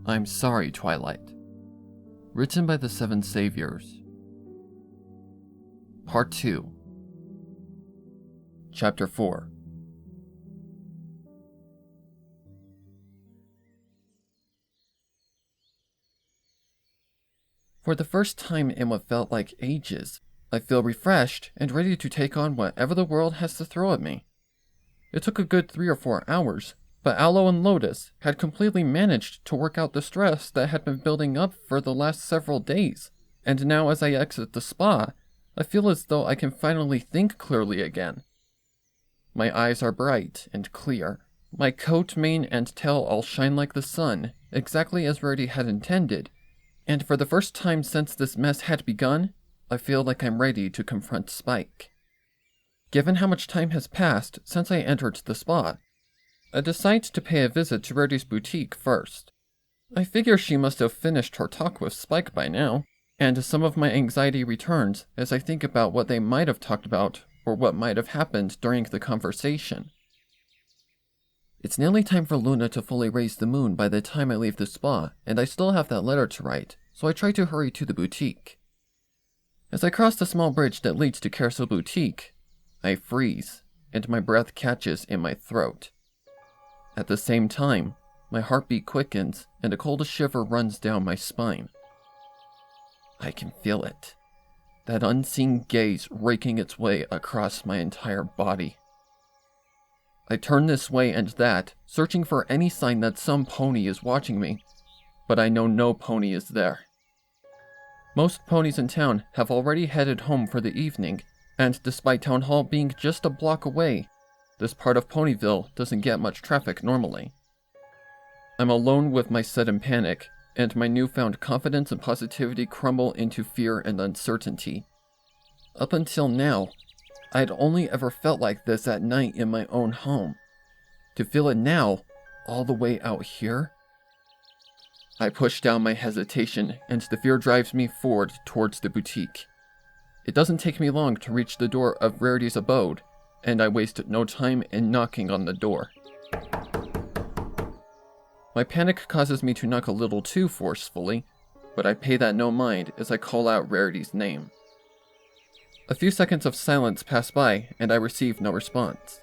I'm sorry, Twilight. Written by the Seven Saviors. Part 2. Chapter 4. For the first time in what felt like ages, I feel refreshed and ready to take on whatever the world has to throw at me. It took a good 3 or 4 hours, but Aloe and Lotus had completely managed to work out the stress that had been building up for the last several days, and now as I exit the spa, I feel as though I can finally think clearly again. My eyes are bright and clear. My coat, mane, and tail all shine like the sun, exactly as Rarity had intended, and for the first time since this mess had begun, I feel like I'm ready to confront Spike. Given how much time has passed since I entered the spa, I decide to pay a visit to Rarity's boutique first. I figure she must have finished her talk with Spike by now, and some of my anxiety returns as I think about what they might have talked about or what might have happened during the conversation. It's nearly time for Luna to fully raise the moon by the time I leave the spa, and I still have that letter to write, so I try to hurry to the boutique. As I cross the small bridge that leads to Kerso Boutique, I freeze, and my breath catches in my throat. At the same time, my heartbeat quickens, and a cold shiver runs down my spine. I can feel it. That unseen gaze raking its way across my entire body. I turn this way and that, searching for any sign that some pony is watching me, but I know no pony is there. Most ponies in town have already headed home for the evening, and despite Town Hall being just a block away, this part of Ponyville doesn't get much traffic normally. I'm alone with my sudden panic, and my newfound confidence and positivity crumble into fear and uncertainty. Up until now, I'd only ever felt like this at night in my own home. To feel it now, all the way out here? I push down my hesitation, and the fear drives me forward towards the boutique. It doesn't take me long to reach the door of Rarity's abode, and I waste no time in knocking on the door. My panic causes me to knock a little too forcefully, but I pay that no mind as I call out Rarity's name. A few seconds of silence pass by, and I receive no response.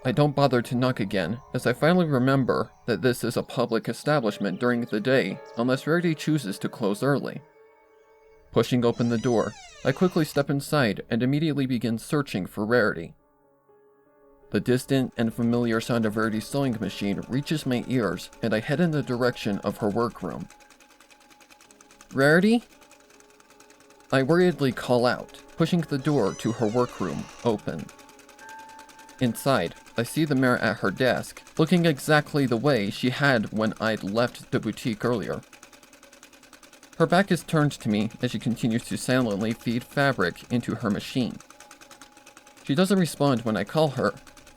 I don't bother to knock again, as I finally remember that this is a public establishment during the day, unless Rarity chooses to close early. Pushing open the door, I quickly step inside and immediately begin searching for Rarity. The distant and familiar sound of Rarity's sewing machine reaches my ears, and I head in the direction of her workroom. Rarity? I worriedly call out, pushing the door to her workroom open. Inside, I see the mirror at her desk, looking exactly the way she had when I'd left the boutique earlier. Her back is turned to me as she continues to silently feed fabric into her machine. She doesn't respond when I call her,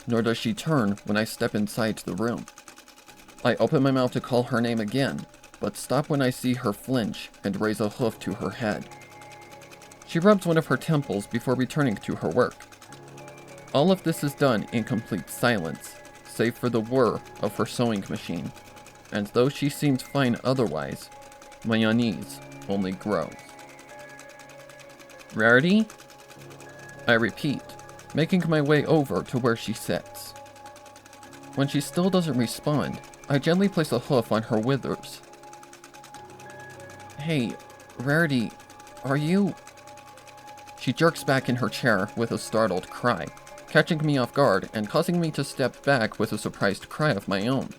nor does she turn when I step inside the room. I open my mouth to call her name again, but stop when I see her flinch and raise a hoof to her head. She rubs one of her temples before returning to her work. All of this is done in complete silence, save for the whir of her sewing machine, and though she seems fine otherwise, my unease only grows. Rarity? I repeat, making my way over to where she sits. When she still doesn't respond, I gently place a hoof on her withers. Hey, Rarity, are you... She jerks back in her chair with a startled cry, catching me off guard and causing me to step back with a surprised cry of my own.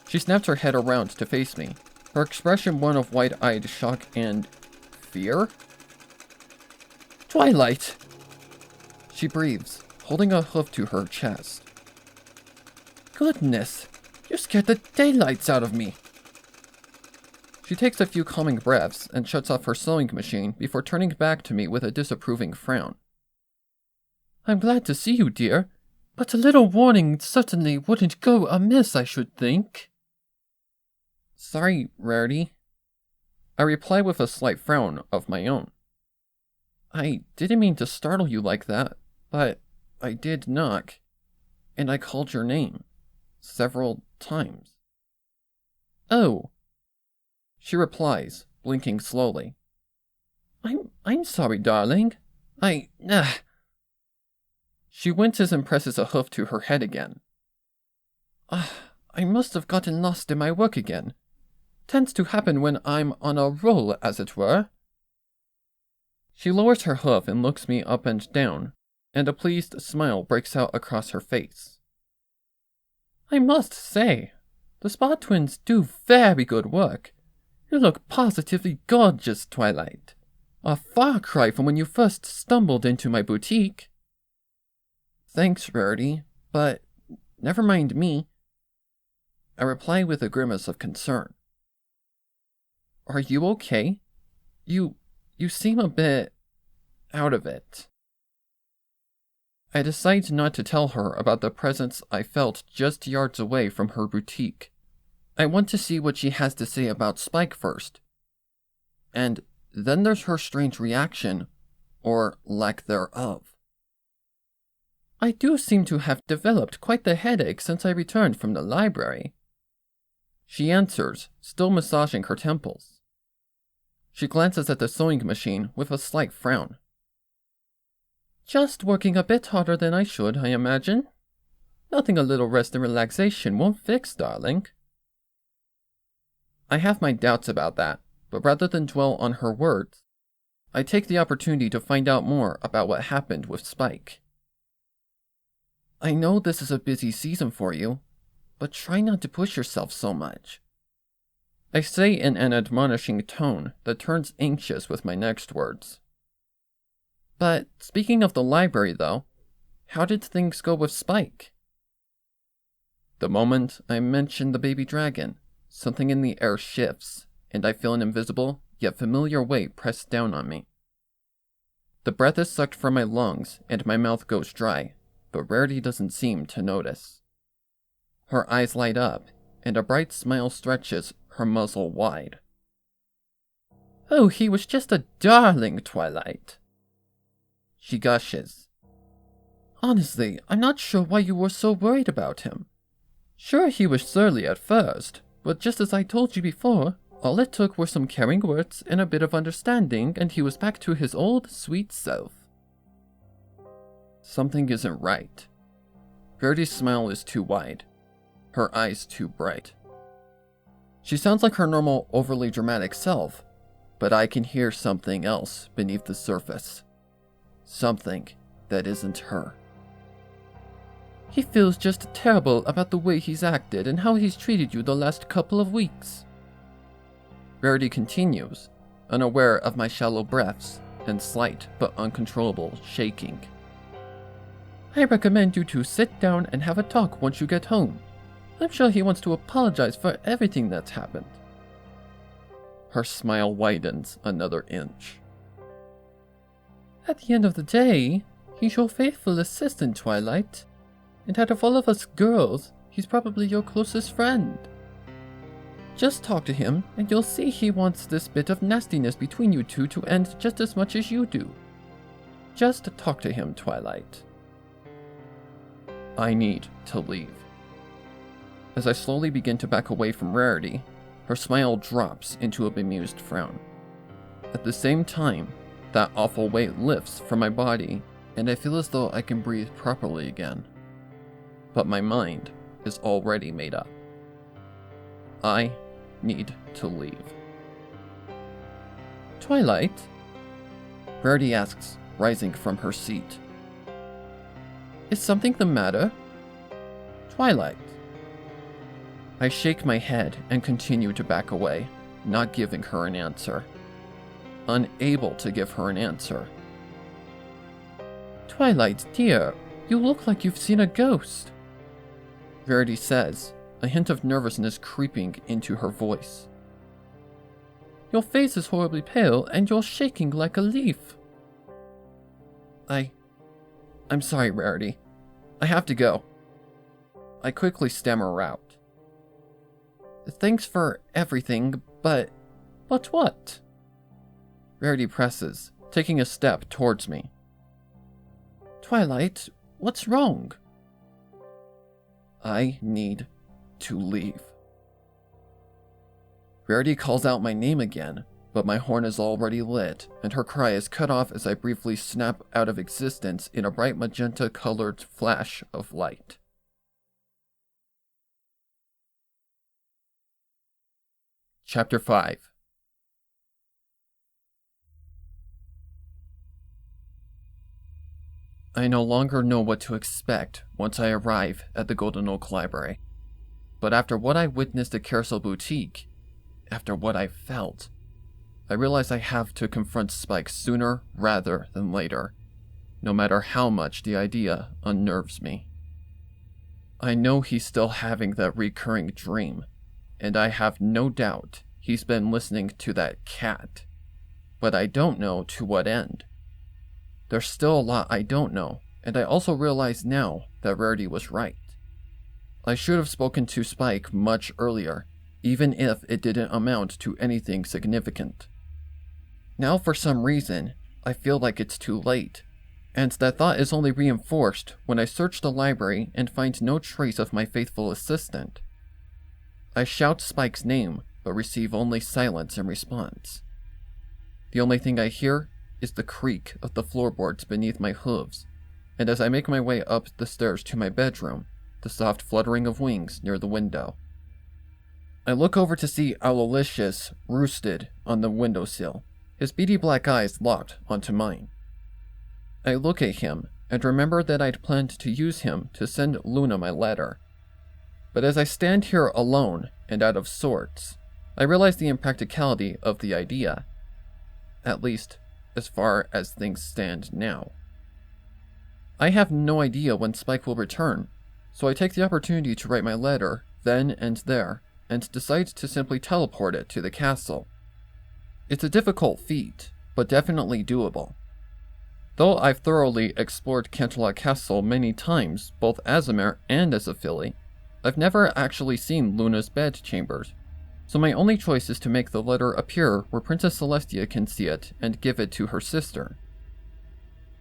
She snaps her head around to face me, her expression one of wide-eyed shock and... fear? Twilight! She breathes, holding a hoof to her chest. Goodness, you scared the daylights out of me! She takes a few calming breaths and shuts off her sewing machine before turning back to me with a disapproving frown. I'm glad to see you, dear, but a little warning certainly wouldn't go amiss, I should think. Sorry, Rarity. I reply with a slight frown of my own. I didn't mean to startle you like that, but I did knock, and I called your name several times. Oh, She replies, blinking slowly. I'm sorry, darling. She winces and presses a hoof to her head again. I must have gotten lost in my work again. Tends to happen when I'm on a roll, as it were. She lowers her hoof and looks me up and down, and a pleased smile breaks out across her face. I must say, the Spa Twins do very good work. You look positively gorgeous, Twilight. A far cry from when you first stumbled into my boutique. Thanks, Rarity, but never mind me. I reply with a grimace of concern. Are you okay? You seem a bit out of it. I decide not to tell her about the presence I felt just yards away from her boutique. I want to see what she has to say about Spike first. And then there's her strange reaction, or lack thereof. I do seem to have developed quite the headache since I returned from the library. She answers, still massaging her temples. She glances at the sewing machine with a slight frown. Just working a bit harder than I should, I imagine. Nothing a little rest and relaxation won't fix, darling. I have my doubts about that, but rather than dwell on her words, I take the opportunity to find out more about what happened with Spike. I know this is a busy season for you, but try not to push yourself so much. I say in an admonishing tone that turns anxious with my next words. But speaking of the library, though, how did things go with Spike? The moment I mention the baby dragon, something in the air shifts, and I feel an invisible, yet familiar weight pressed down on me. The breath is sucked from my lungs, and my mouth goes dry, but Rarity doesn't seem to notice. Her eyes light up, and a bright smile stretches her muzzle wide. Oh, he was just a darling, Twilight. She gushes. Honestly, I'm not sure why you were so worried about him. Sure, he was surly at first, but just as I told you before, all it took were some caring words and a bit of understanding, and he was back to his old, sweet self. Something isn't right. Verity's smile is too wide, her eyes too bright. She sounds like her normal, overly dramatic self, but I can hear something else beneath the surface. Something that isn't her. He feels just terrible about the way he's acted and how he's treated you the last couple of weeks. Rarity continues, unaware of my shallow breaths and slight but uncontrollable shaking. I recommend you two sit down and have a talk once you get home. I'm sure he wants to apologize for everything that's happened. Her smile widens another inch. At the end of the day, he's your faithful assistant, Twilight. And out of all of us girls, he's probably your closest friend. Just talk to him, and you'll see he wants this bit of nastiness between you two to end just as much as you do. Just talk to him, Twilight. I need to leave. As I slowly begin to back away from Rarity, her smile drops into a bemused frown. At the same time, that awful weight lifts from my body, and I feel as though I can breathe properly again. But my mind is already made up. I need to leave. Twilight? Rarity asks, rising from her seat. Is something the matter? Twilight. I shake my head and continue to back away, not giving her an answer. Unable to give her an answer. Twilight, dear, you look like you've seen a ghost. Rarity says, a hint of nervousness creeping into her voice. Your face is horribly pale and you're shaking like a leaf. I'm sorry, Rarity. I have to go. I quickly stammer out. Thanks for everything, but what? Rarity presses, taking a step towards me. Twilight, what's wrong? I need to leave. Rarity calls out my name again, but my horn is already lit, and her cry is cut off as I briefly snap out of existence in a bright magenta-colored flash of light. Chapter 5. I no longer know what to expect once I arrive at the Golden Oak Library. But after what I witnessed at Carousel Boutique, after what I felt, I realize I have to confront Spike sooner rather than later, no matter how much the idea unnerves me. I know he's still having that recurring dream, and I have no doubt he's been listening to that cat, but I don't know to what end. There's still a lot I don't know, and I also realize now that Rarity was right. I should have spoken to Spike much earlier, even if it didn't amount to anything significant. Now for some reason, I feel like it's too late, and that thought is only reinforced when I search the library and find no trace of my faithful assistant. I shout Spike's name, but receive only silence in response. The only thing I hear is the creak of the floorboards beneath my hooves, and as I make my way up the stairs to my bedroom, the soft fluttering of wings near the window. I look over to see Owlicious roosted on the windowsill, his beady black eyes locked onto mine. I look at him and remember that I'd planned to use him to send Luna my letter. But as I stand here alone and out of sorts, I realize the impracticality of the idea. At least, as far as things stand now. I have no idea when Spike will return, so I take the opportunity to write my letter then and there, and decide to simply teleport it to the castle. It's a difficult feat, but definitely doable. Though I've thoroughly explored Canterlot Castle many times, both as a mare and as a filly, I've never actually seen Luna's bedchambers, so my only choice is to make the letter appear where Princess Celestia can see it and give it to her sister.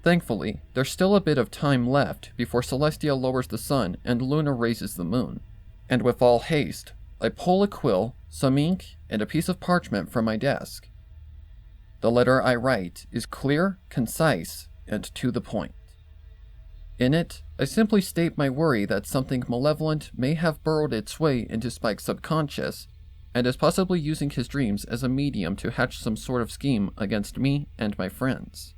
Thankfully, there's still a bit of time left before Celestia lowers the sun and Luna raises the moon, and with all haste, I pull a quill, some ink, and a piece of parchment from my desk. The letter I write is clear, concise, and to the point. In it, I simply state my worry that something malevolent may have burrowed its way into Spike's subconscious, and is possibly using his dreams as a medium to hatch some sort of scheme against me and my friends.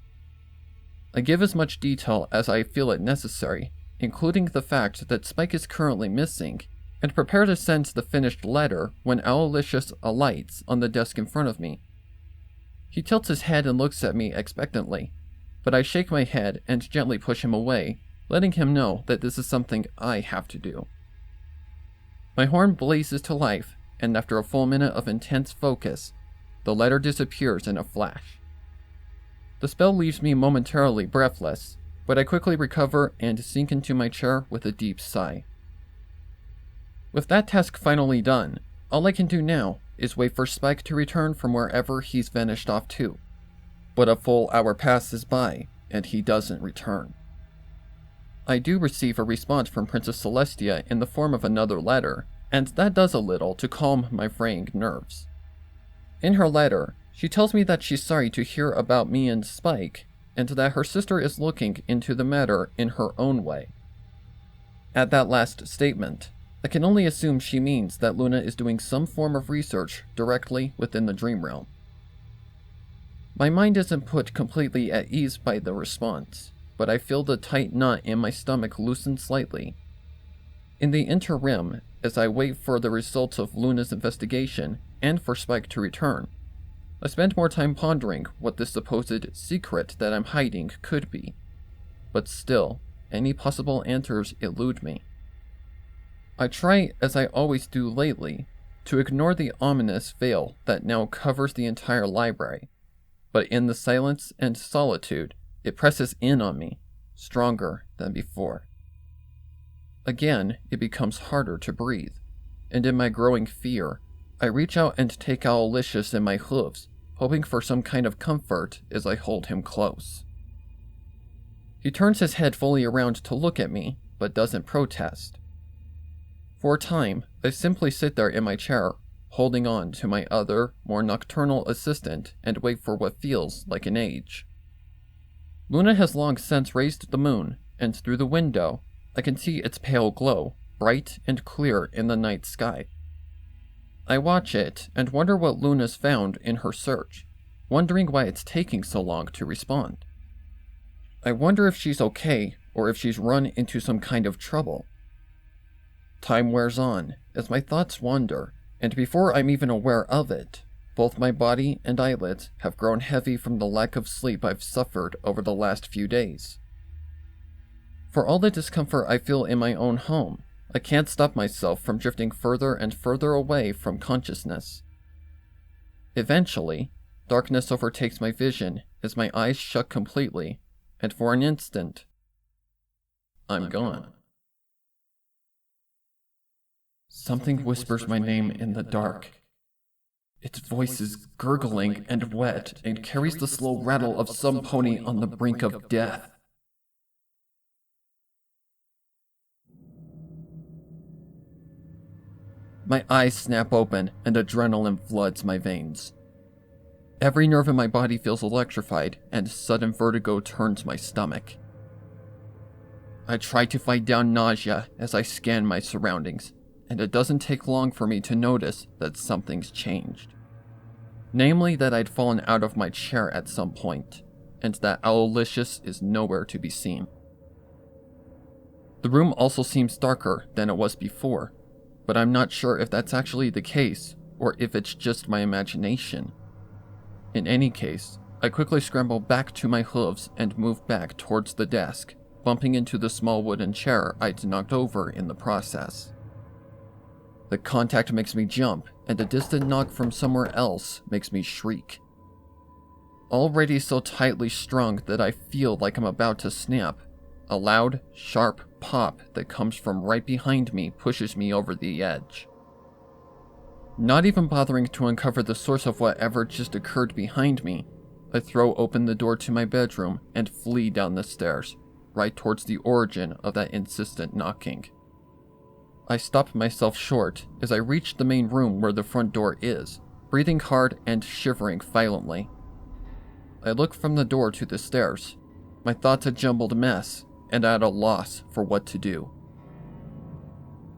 I give as much detail as I feel it necessary, including the fact that Spike is currently missing, and prepare to send the finished letter when Owlicious alights on the desk in front of me. He tilts his head and looks at me expectantly, but I shake my head and gently push him away, letting him know that this is something I have to do. My horn blazes to life, and after a full minute of intense focus, the letter disappears in a flash. The spell leaves me momentarily breathless, but I quickly recover and sink into my chair with a deep sigh. With that task finally done, all I can do now is wait for Spike to return from wherever he's vanished off to. But a full hour passes by, and he doesn't return. I do receive a response from Princess Celestia in the form of another letter, and that does a little to calm my fraying nerves. In her letter, she tells me that she's sorry to hear about me and Spike, and that her sister is looking into the matter in her own way. At that last statement, I can only assume she means that Luna is doing some form of research directly within the dream realm. My mind isn't put completely at ease by the response, but I feel the tight knot in my stomach loosen slightly. In the interim, as I wait for the results of Luna's investigation and for Spike to return, I spend more time pondering what this supposed secret that I'm hiding could be. But still, any possible answers elude me. I try, as I always do lately, to ignore the ominous veil that now covers the entire library, but in the silence and solitude, it presses in on me, stronger than before. Again, it becomes harder to breathe, and in my growing fear, I reach out and take Owlicious in my hooves, hoping for some kind of comfort as I hold him close. He turns his head fully around to look at me, but doesn't protest. For a time, I simply sit there in my chair, holding on to my other, more nocturnal assistant, and wait for what feels like an age. Luna has long since raised the moon, and through the window, I can see its pale glow, bright and clear in the night sky. I watch it and wonder what Luna's found in her search, wondering why it's taking so long to respond. I wonder if she's okay, or if she's run into some kind of trouble. Time wears on, as my thoughts wander, and before I'm even aware of it, both my body and eyelids have grown heavy from the lack of sleep I've suffered over the last few days. For all the discomfort I feel in my own home, I can't stop myself from drifting further and further away from consciousness. Eventually, darkness overtakes my vision as my eyes shut completely, and for an instant, I'm gone. Something whispers my name in the dark. Its voice is gurgling and wet and carries the slow rattle of some pony on the brink of death. My eyes snap open and adrenaline floods my veins. Every nerve in my body feels electrified and sudden vertigo turns my stomach. I try to fight down nausea as I scan my surroundings, and it doesn't take long for me to notice that something's changed. Namely, that I'd fallen out of my chair at some point, and that Owlicious is nowhere to be seen. The room also seems darker than it was before, but I'm not sure if that's actually the case, or if it's just my imagination. In any case, I quickly scramble back to my hooves and move back towards the desk, bumping into the small wooden chair I'd knocked over in the process. The contact makes me jump, and a distant knock from somewhere else makes me shriek. Already so tightly strung that I feel like I'm about to snap, a loud, sharp pop that comes from right behind me pushes me over the edge. Not even bothering to uncover the source of whatever just occurred behind me, I throw open the door to my bedroom and flee down the stairs, right towards the origin of that insistent knocking. I stop myself short as I reach the main room where the front door is, breathing hard and shivering violently. I look from the door to the stairs, my thoughts a jumbled mess, and at a loss for what to do.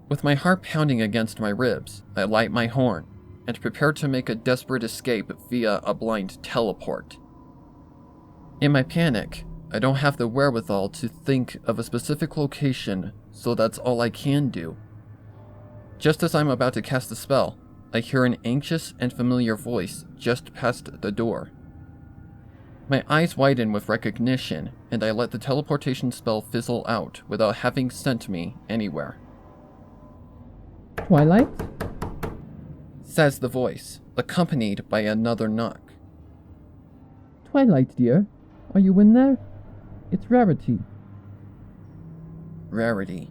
With my heart pounding against my ribs, I light my horn, and prepare to make a desperate escape via a blind teleport. In my panic, I don't have the wherewithal to think of a specific location, so that's all I can do. Just as I'm about to cast the spell, I hear an anxious and familiar voice just past the door. My eyes widen with recognition, and I let the teleportation spell fizzle out without having sent me anywhere. Twilight? Says the voice, accompanied by another knock. Twilight, dear, are you in there? It's Rarity. Rarity.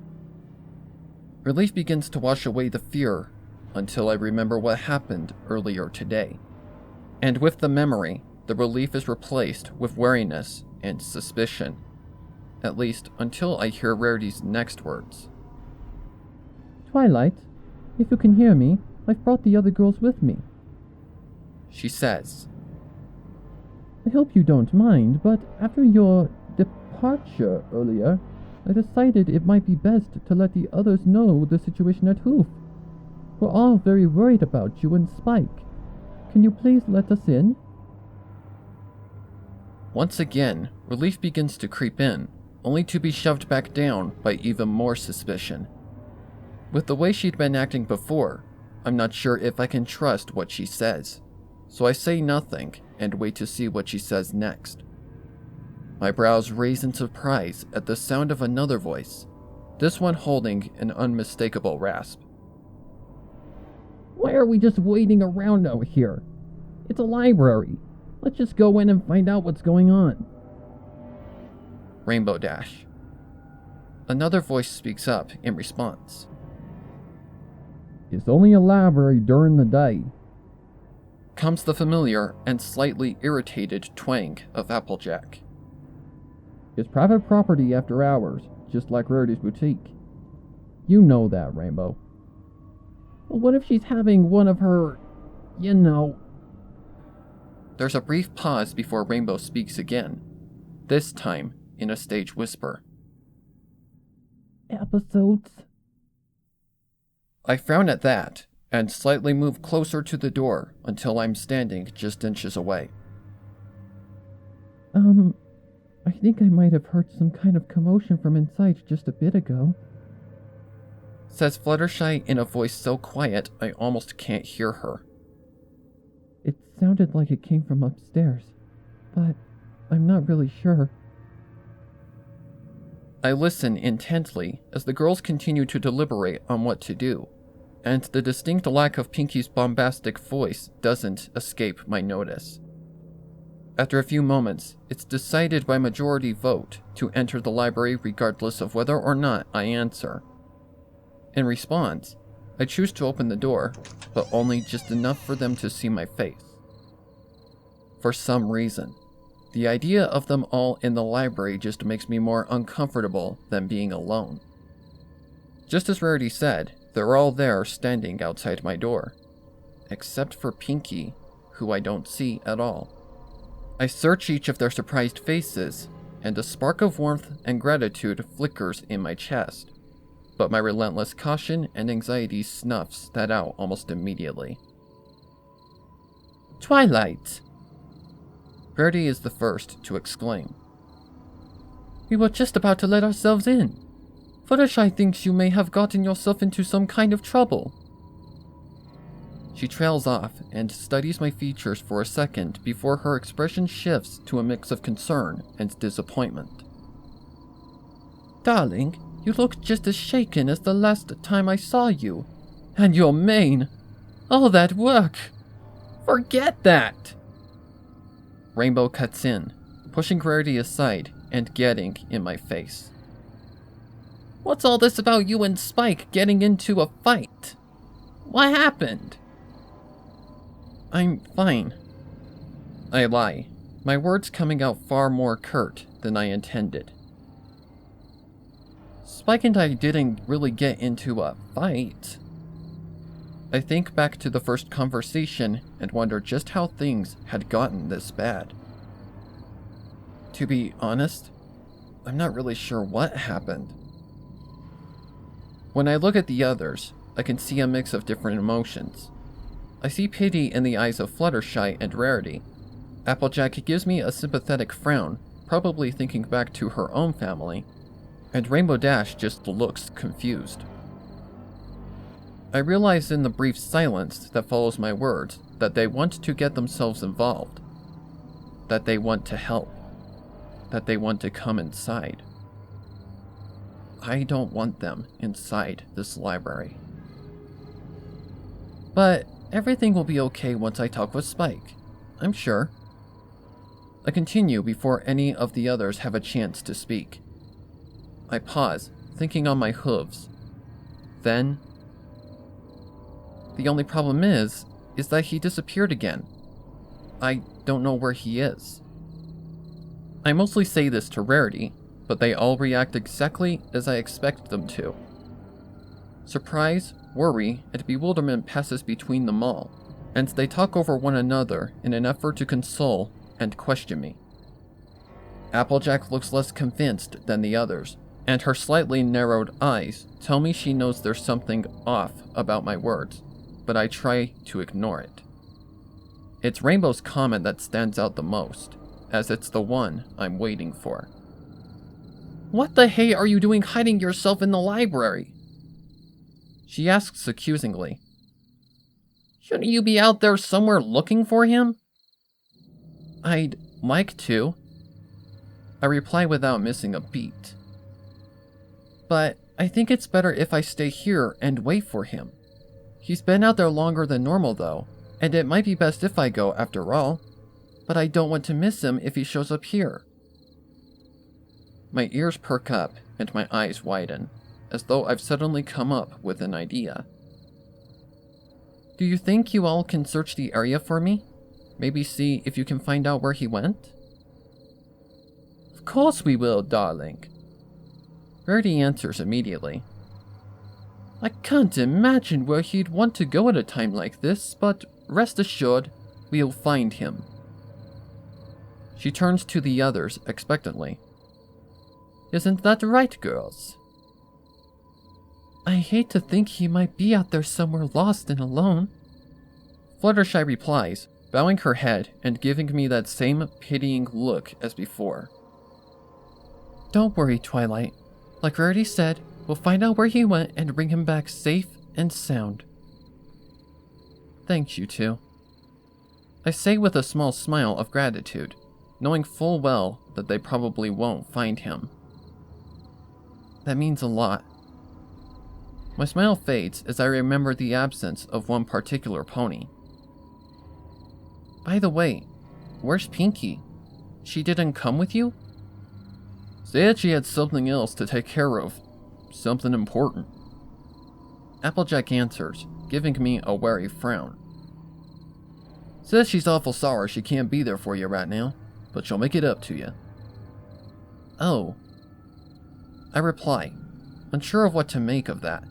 Relief begins to wash away the fear until I remember what happened earlier today. And with the memory, the relief is replaced with wariness and suspicion. At least until I hear Rarity's next words. Twilight, if you can hear me, I've brought the other girls with me. She says, I hope you don't mind, but after your departure earlier, I decided it might be best to let the others know the situation at Hoof. We're all very worried about you and Spike. Can you please let us in? Once again, relief begins to creep in, only to be shoved back down by even more suspicion. With the way she'd been acting before, I'm not sure if I can trust what she says, so I say nothing and wait to see what she says next. My brows raise in surprise at the sound of another voice, this one holding an unmistakable rasp. Why are we just waiting around out here? It's a library. Let's just go in and find out what's going on. Rainbow Dash. Another voice speaks up in response. It's only a library during the day. Comes the familiar and slightly irritated twang of Applejack. It's private property after hours, just like Rarity's boutique. You know that, Rainbow. What if she's having one of her, you know... There's a brief pause before Rainbow speaks again, this time in a stage whisper. Episodes? I frown at that, and slightly move closer to the door until I'm standing just inches away. I think I might have heard some kind of commotion from inside just a bit ago, says Fluttershy in a voice so quiet I almost can't hear her. It sounded like it came from upstairs, but I'm not really sure. I listen intently as the girls continue to deliberate on what to do, and the distinct lack of Pinky's bombastic voice doesn't escape my notice. After a few moments, it's decided by majority vote to enter the library regardless of whether or not I answer. In response, I choose to open the door, but only just enough for them to see my face. For some reason, the idea of them all in the library just makes me more uncomfortable than being alone. Just as Rarity said, they're all there standing outside my door, except for Pinky, who I don't see at all. I search each of their surprised faces, and a spark of warmth and gratitude flickers in my chest, but my relentless caution and anxiety snuffs that out almost immediately. Twilight! Rarity is the first to exclaim. We were just about to let ourselves in. Fluttershy thinks you may have gotten yourself into some kind of trouble. She trails off and studies my features for a second before her expression shifts to a mix of concern and disappointment. Darling, you look just as shaken as the last time I saw you. And your mane! All that work! Forget that! Rainbow cuts in, pushing Rarity aside and getting in my face. What's all this about you and Spike getting into a fight? What happened? I'm fine. I lie, my words coming out far more curt than I intended. Spike and I didn't really get into a fight. I think back to the first conversation and wonder just how things had gotten this bad. To be honest, I'm not really sure what happened. When I look at the others, I can see a mix of different emotions. I see pity in the eyes of Fluttershy and Rarity. Applejack gives me a sympathetic frown, probably thinking back to her own family, and Rainbow Dash just looks confused. I realize in the brief silence that follows my words that they want to get themselves involved, that they want to help, that they want to come inside. I don't want them inside this library. But everything will be okay once I talk with Spike, I'm sure. I continue before any of the others have a chance to speak. I pause, thinking on my hooves. Then, the only problem is that he disappeared again. I don't know where he is. I mostly say this to Rarity, but they all react exactly as I expect them to. Surprise, worry, and bewilderment passes between them all, and they talk over one another in an effort to console and question me. Applejack looks less convinced than the others, and her slightly narrowed eyes tell me she knows there's something off about my words, but I try to ignore it. It's Rainbow's comment that stands out the most, as it's the one I'm waiting for. What the hey are you doing hiding yourself in the library? She asks accusingly. Shouldn't you be out there somewhere looking for him? I'd like to. I reply without missing a beat. But I think it's better if I stay here and wait for him. He's been out there longer than normal though, and it might be best if I go after all. But I don't want to miss him if he shows up here. My ears perk up and my eyes widen, as though I've suddenly come up with an idea. Do you think you all can search the area for me? Maybe see if you can find out where he went? Of course we will, darling. Rarity answers immediately. I can't imagine where he'd want to go at a time like this, but rest assured, we'll find him. She turns to the others expectantly. Isn't that right, girls? I hate to think he might be out there somewhere lost and alone. Fluttershy replies, bowing her head and giving me that same pitying look as before. Don't worry, Twilight. Like Rarity said, we'll find out where he went and bring him back safe and sound. Thanks, you two. I say with a small smile of gratitude, knowing full well that they probably won't find him. That means a lot. My smile fades as I remember the absence of one particular pony. By the way, where's Pinky? She didn't come with you? Said she had something else to take care of. Something important. Applejack answers, giving me a wary frown. Says she's awful sorry she can't be there for you right now, but she'll make it up to you. Oh. I reply, unsure of what to make of that.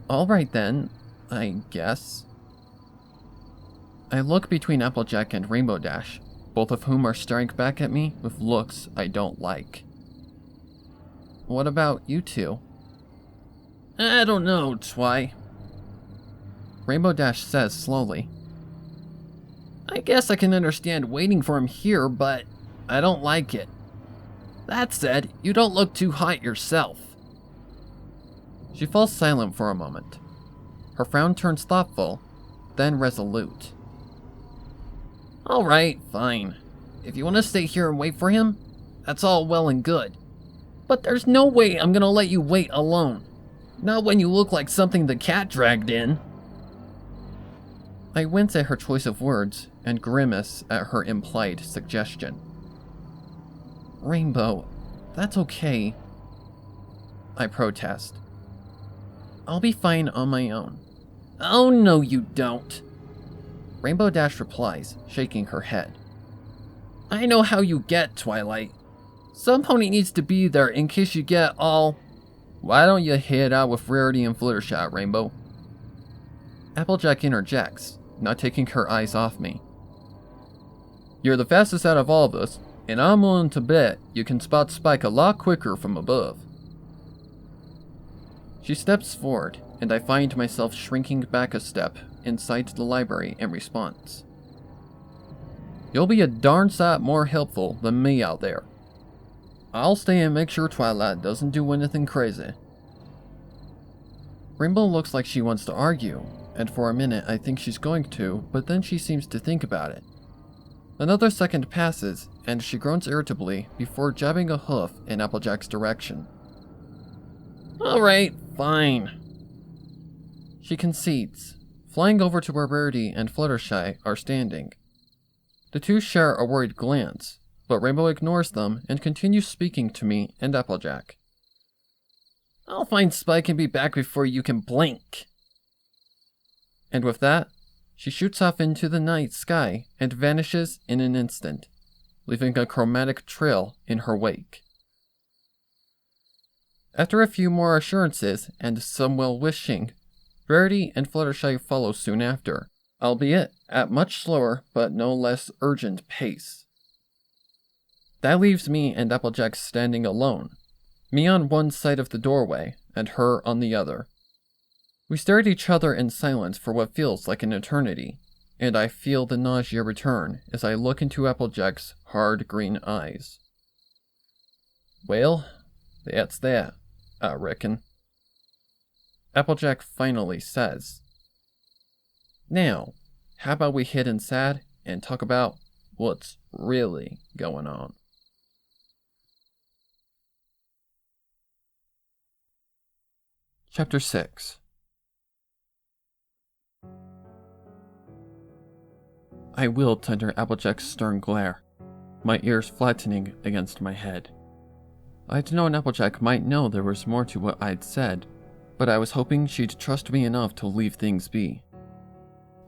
Alright then, I guess. I look between Applejack and Rainbow Dash, both of whom are staring back at me with looks I don't like. What about you two? I don't know, Twi. Rainbow Dash says slowly. I guess I can understand waiting for him here, but I don't like it. That said, you don't look too hot yourself. She falls silent for a moment. Her frown turns thoughtful, then resolute. Alright, fine. If you want to stay here and wait for him, that's all well and good. But there's no way I'm gonna let you wait alone. Not when you look like something the cat dragged in. I wince at her choice of words and grimace at her implied suggestion. Rainbow, that's okay. I protest. I'll be fine on my own. Oh no you don't. Rainbow Dash replies, shaking her head. I know how you get, Twilight. Some pony needs to be there in case you get all... Why don't you head out with Rarity and Fluttershy, Rainbow? Applejack interjects, not taking her eyes off me. You're the fastest out of all of us, and I'm willing to bet you can spot Spike a lot quicker from above. She steps forward, and I find myself shrinking back a step inside the library in response. You'll be a darn sight more helpful than me out there. I'll stay and make sure Twilight doesn't do anything crazy. Rainbow looks like she wants to argue, and for a minute I think she's going to, but then she seems to think about it. Another second passes, and she groans irritably before jabbing a hoof in Applejack's direction. Alright, fine. She concedes, flying over to where Rarity and Fluttershy are standing. The two share a worried glance, but Rainbow ignores them and continues speaking to me and Applejack. I'll find Spike and be back before you can blink. And with that, she shoots off into the night sky and vanishes in an instant, leaving a chromatic trail in her wake. After a few more assurances and some well-wishing, Rarity and Fluttershy follow soon after, albeit at much slower but no less urgent pace. That leaves me and Applejack standing alone, me on one side of the doorway and her on the other. We stare at each other in silence for what feels like an eternity, and I feel the nausea return as I look into Applejack's hard green eyes. Well, that's that, I reckon. Applejack finally says. Now, how about we hit inside and talk about what's really going on? Chapter 6. I wilt under Applejack's stern glare, my ears flattening against my head. I'd known Applejack might know there was more to what I'd said, but I was hoping she'd trust me enough to leave things be.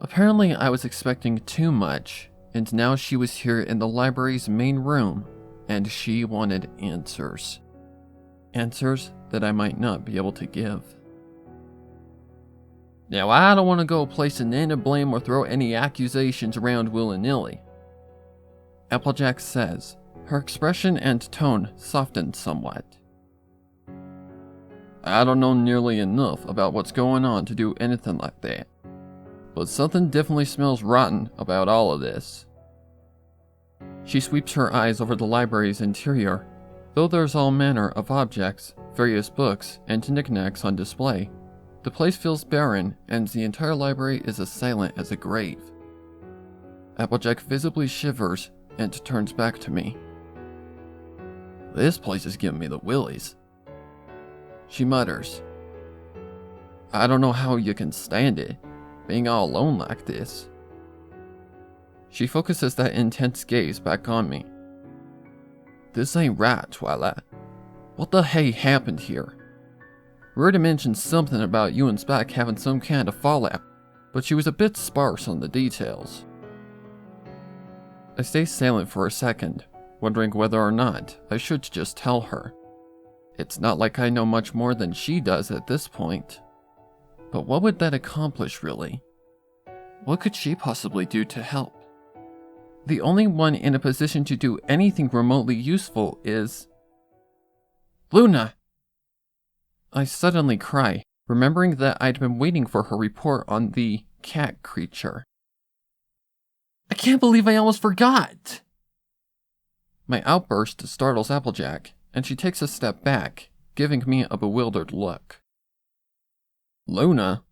Apparently I was expecting too much, and now she was here in the library's main room, and she wanted answers. Answers that I might not be able to give. Now, I don't want to go placing any blame or throw any accusations around willy-nilly, Applejack says, her expression and tone softened somewhat. I don't know nearly enough about what's going on to do anything like that, but something definitely smells rotten about all of this. She sweeps her eyes over the library's interior. Though there's all manner of objects, various books, and knickknacks on display, the place feels barren, and the entire library is as silent as a grave. Applejack visibly shivers and turns back to me. This place is giving me the willies. She mutters, I don't know how you can stand it, being all alone like this. She focuses that intense gaze back on me. This ain't right, Twilight. What the hey happened here? Rita mentioned something about you and Spike having some kind of fallout, but she was a bit sparse on the details. I stay silent for a second, wondering whether or not I should just tell her. It's not like I know much more than she does at this point. But what would that accomplish, really? What could she possibly do to help? The only one in a position to do anything remotely useful is... Luna! I suddenly cry, remembering that I'd been waiting for her report on the cat creature. I can't believe I almost forgot! My outburst startles Applejack, and she takes a step back, giving me a bewildered look. Luna?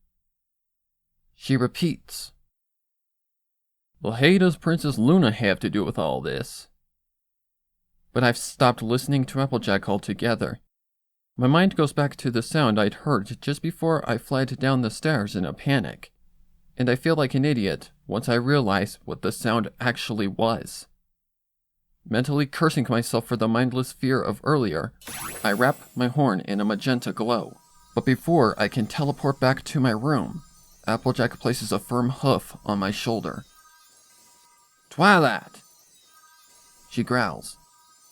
She repeats. Well, hey, does Princess Luna have to do with all this? But I've stopped listening to Applejack altogether. My mind goes back to the sound I'd heard just before I fled down the stairs in a panic, and I feel like an idiot once I realize what the sound actually was. Mentally cursing myself for the mindless fear of earlier, I wrap my horn in a magenta glow. But before I can teleport back to my room, Applejack places a firm hoof on my shoulder. Twilight! She growls.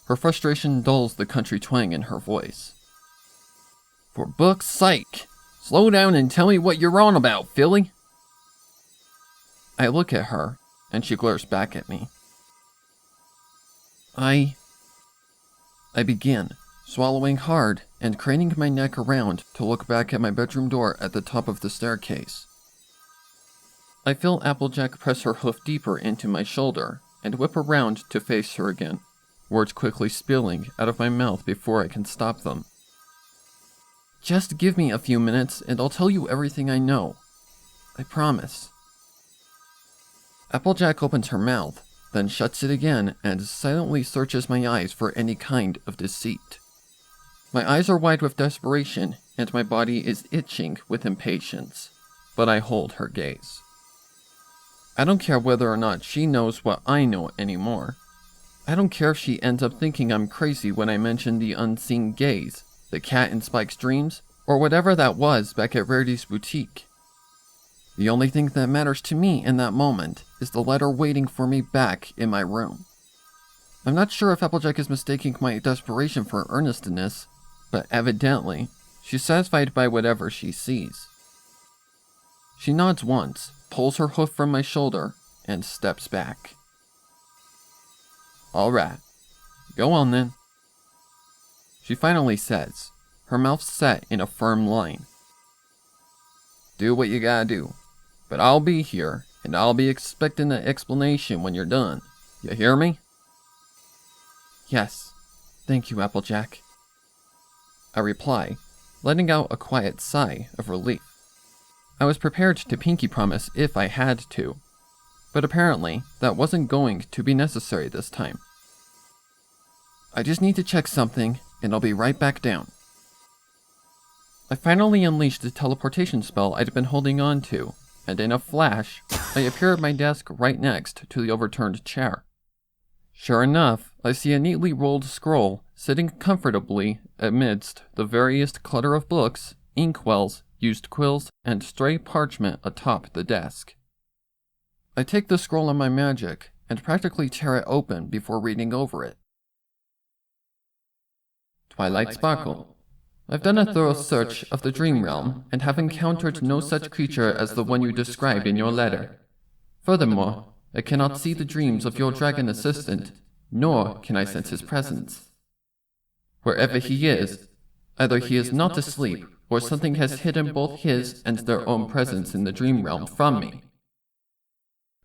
Her frustration dulls the country twang in her voice. For book's sake, slow down and tell me what you're on about, Philly. I look at her, and she glares back at me. I begin, swallowing hard and craning my neck around to look back at my bedroom door at the top of the staircase. I feel Applejack press her hoof deeper into my shoulder and whip around to face her again, words quickly spilling out of my mouth before I can stop them. Just give me a few minutes and I'll tell you everything I know. I promise. Applejack opens her mouth, then shuts it again and silently searches my eyes for any kind of deceit. My eyes are wide with desperation and my body is itching with impatience, but I hold her gaze. I don't care whether or not she knows what I know anymore. I don't care if she ends up thinking I'm crazy when I mention the unseen gaze, the cat in Spike's dreams, or whatever that was back at Rarity's boutique. The only thing that matters to me in that moment is the letter waiting for me back in my room. I'm not sure if Applejack is mistaking my desperation for earnestness, but evidently, she's satisfied by whatever she sees. She nods once, pulls her hoof from my shoulder, and steps back. Alright, go on then. She finally says, her mouth set in a firm line. Do what you gotta do, but I'll be here, and I'll be expecting an explanation when you're done. You hear me? Yes, thank you, Applejack. I reply, letting out a quiet sigh of relief. I was prepared to pinky promise if I had to, but apparently that wasn't going to be necessary this time. I just need to check something, and I'll be right back down. I finally unleashed the teleportation spell I'd been holding on to, and in a flash, I appear at my desk right next to the overturned chair. Sure enough, I see a neatly rolled scroll sitting comfortably amidst the veriest clutter of books, inkwells, used quills, and stray parchment atop the desk. I take the scroll on my magic and practically tear it open before reading over it. Twilight Sparkle, I've done a thorough search of the dream realm and have encountered no such creature as the one you describe in your letter. Furthermore, I cannot see the dreams of your dragon assistant, nor can I sense his presence. Wherever he is, either he is not asleep, or something has hidden both his and their own presence in the dream realm from me.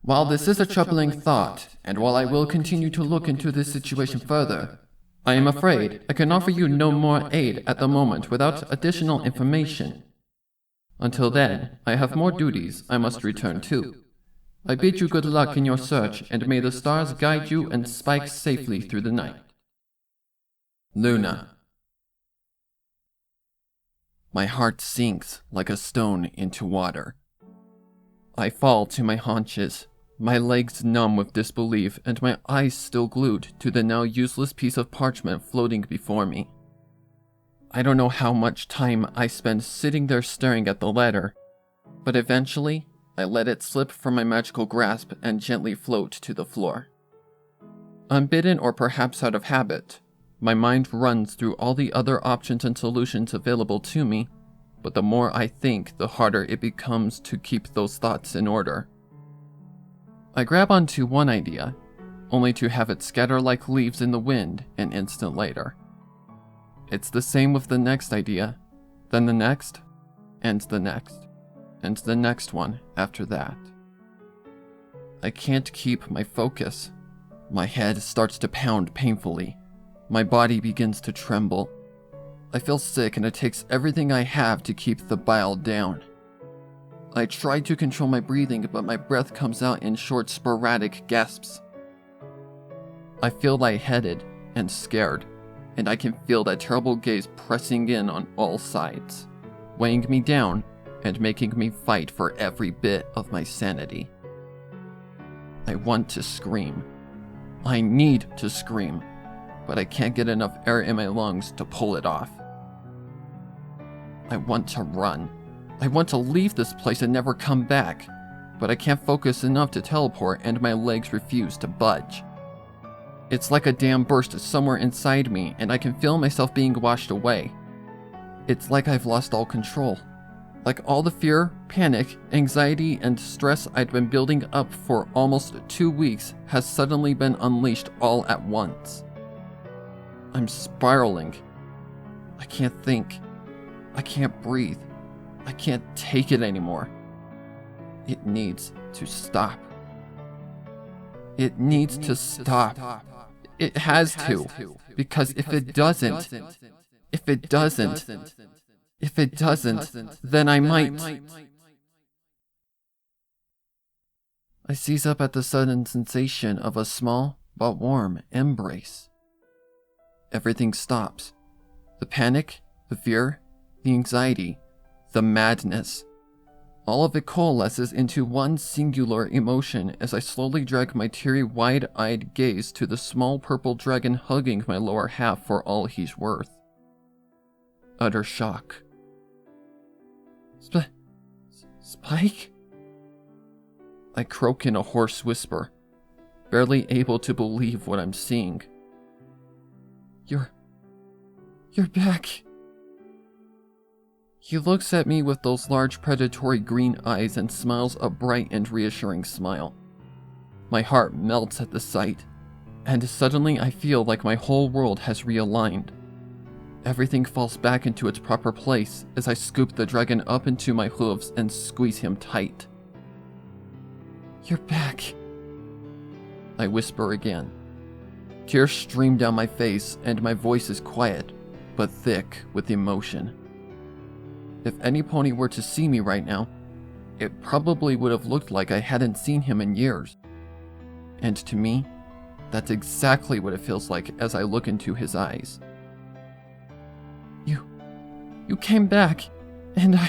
While this is a troubling thought, and while I will continue to look into this situation further, I am afraid I can offer you no more aid at the moment without additional information. Until then, I have more duties I must return to. I bid you good luck in your search, and may the stars guide you and Spike safely through the night. Luna. My heart sinks like a stone into water. I fall to my haunches, my legs numb with disbelief and my eyes still glued to the now useless piece of parchment floating before me. I don't know how much time I spend sitting there staring at the letter, but eventually I let it slip from my magical grasp and gently float to the floor. Unbidden or perhaps out of habit, my mind runs through all the other options and solutions available to me, but the more I think, the harder it becomes to keep those thoughts in order. I grab onto one idea, only to have it scatter like leaves in the wind an instant later. It's the same with the next idea, then the next, and the next, and the next one after that. I can't keep my focus. My head starts to pound painfully. My body begins to tremble. I feel sick and it takes everything I have to keep the bile down. I try to control my breathing, but my breath comes out in short, sporadic gasps. I feel lightheaded and scared, and I can feel that terrible gaze pressing in on all sides, weighing me down and making me fight for every bit of my sanity. I want to scream. I need to scream, but I can't get enough air in my lungs to pull it off. I want to run. I want to leave this place and never come back, but I can't focus enough to teleport and my legs refuse to budge. It's like a dam burst somewhere inside me and I can feel myself being washed away. It's like I've lost all control. Like all the fear, panic, anxiety, and stress I'd been building up for almost 2 weeks has suddenly been unleashed all at once. I'm spiraling. I can't think. I can't breathe. I can't take it anymore. It needs to stop. It needs to stop. It has to. Because if it doesn't, then I might. I seize up at the sudden sensation of a small but warm embrace. Everything stops. The panic, the fear, the anxiety, the madness. All of it coalesces into one singular emotion as I slowly drag my teary, wide-eyed gaze to the small purple dragon hugging my lower half for all he's worth. Utter shock. Spike? I croak in a hoarse whisper, barely able to believe what I'm seeing. You're back. He looks at me with those large predatory green eyes and smiles a bright and reassuring smile. My heart melts at the sight, and suddenly I feel like my whole world has realigned. Everything falls back into its proper place as I scoop the dragon up into my hooves and squeeze him tight. You're back, I whisper again. Tears stream down my face and my voice is quiet, but thick with emotion. If any pony were to see me right now, it probably would have looked like I hadn't seen him in years. And to me, that's exactly what it feels like as I look into his eyes. You came back, and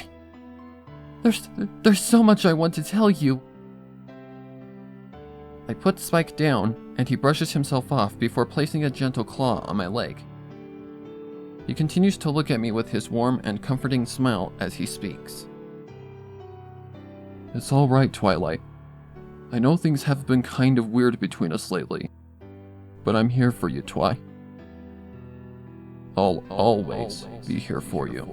there's so much I want to tell you. I put Spike down, and he brushes himself off before placing a gentle claw on my leg. He continues to look at me with his warm and comforting smile as he speaks. It's all right, Twilight. I know things have been kind of weird between us lately, but I'm here for you, Twi. I'll always be here for you.